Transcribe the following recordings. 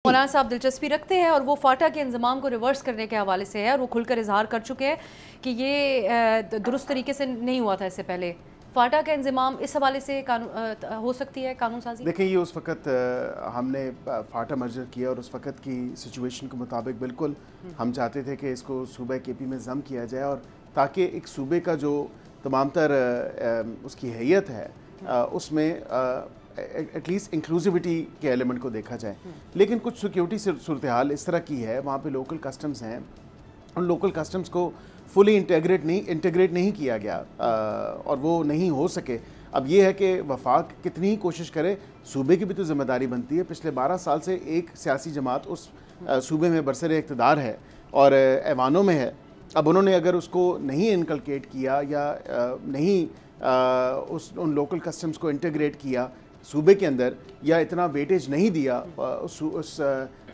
मौलाना साहब दिलचस्पी रखते हैं और वो फाटा के इंजमाम को रिवर्स करने के हवाले से है और वो खुलकर इजहार कर चुके हैं कि ये दुरुस्त तरीके से नहीं हुआ था इससे पहले। फाटा का इंजमाम इस हवाले से हो सकती है कानून साजी। देखिए, ये उस वक़्त हमने फाटा मर्जर किया और उस वक़्त की सिचुएशन के मुताबिक बिल्कुल हम चाहते थे कि इसको सूबे केपी में ज़म किया जाए और ताकि एक सूबे का जो तमाम तर उसकी हैयत है उसमें एटलीस्ट इंक्लूसिविटी के एलिमेंट को देखा जाए। लेकिन कुछ सिक्योरिटी सूरत हाल इस तरह की है, वहाँ पे लोकल कस्टम्स हैं, उन लोकल कस्टम्स को फुली इंटीग्रेट नहीं किया गया और वो नहीं हो सके। अब ये है कि वफाक कितनी ही कोशिश करे, सूबे की भी तो जिम्मेदारी बनती है। पिछले 12 साल से एक सियासी जमात उस सूबे में बरसर इक़्तिदार है और ऐवानों में है। अब उन्होंने अगर उसको नहीं इनकलकेट किया या नहीं उन लोकल कस्टम्स को इंटीग्रेट किया सूबे के अंदर या इतना वेटेज नहीं दिया उस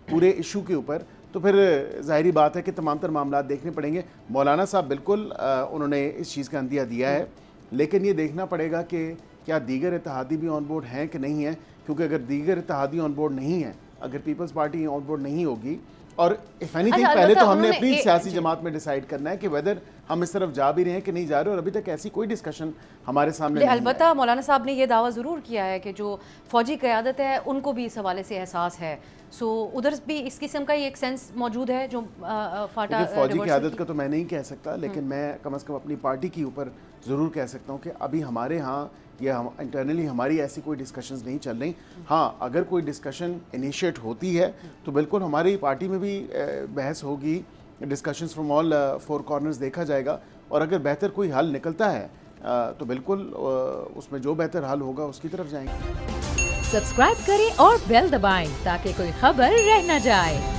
पूरे इशू के ऊपर, तो फिर ज़ाहिरी बात है कि तमाम तर मामला देखने पड़ेंगे। मौलाना साहब बिल्कुल उन्होंने इस चीज़ का अंदिया दिया है, लेकिन ये देखना पड़ेगा कि क्या दीगर इत्तेहादी भी ऑन बोर्ड हैं कि नहीं है। क्योंकि अगर दीगर इत्तेहादी ऑन बोर्ड नहीं है, अगर पीपल्स पार्टी ऑन बोर्ड नहीं होगी, और इफ एनीथिंग पहले तो हमने अपनी सियासी जमात में डिसाइड करना है कि वेदर हम इस तरफ जा भी रहे हैं कि नहीं जा रहे, और अभी तक ऐसी कोई डिस्कशन हमारे सामने नहीं है। अलबत्ता मौलाना साहब ने यह दावा ज़रूर किया है कि जो फौजी क़यादत है उनको भी इस हवाले से एहसास है। सो उधर भी इस किस्म का एक सेंस मौजूद है जो फाटा फौजी क़यादत का तो मैं नहीं कह सकता, लेकिन मैं कम से कम अपनी पार्टी के ऊपर ज़रूर कह सकता हूँ कि अभी हमारे यहाँ या हम इंटरनली हमारी ऐसी कोई डिस्कशंस नहीं चल रही। हाँ, अगर कोई डिस्कशन इनिशिएट होती है तो बिल्कुल हमारी पार्टी में भी बहस होगी, डिस्कशंस फ्रॉम ऑल 4 कॉर्नर्स देखा जाएगा, और अगर बेहतर कोई हल निकलता है तो बिल्कुल उसमें जो बेहतर हल होगा उसकी तरफ जाएंगे। सब्सक्राइब करें और बेल दबाएं ताकि कोई खबर रह न जाए।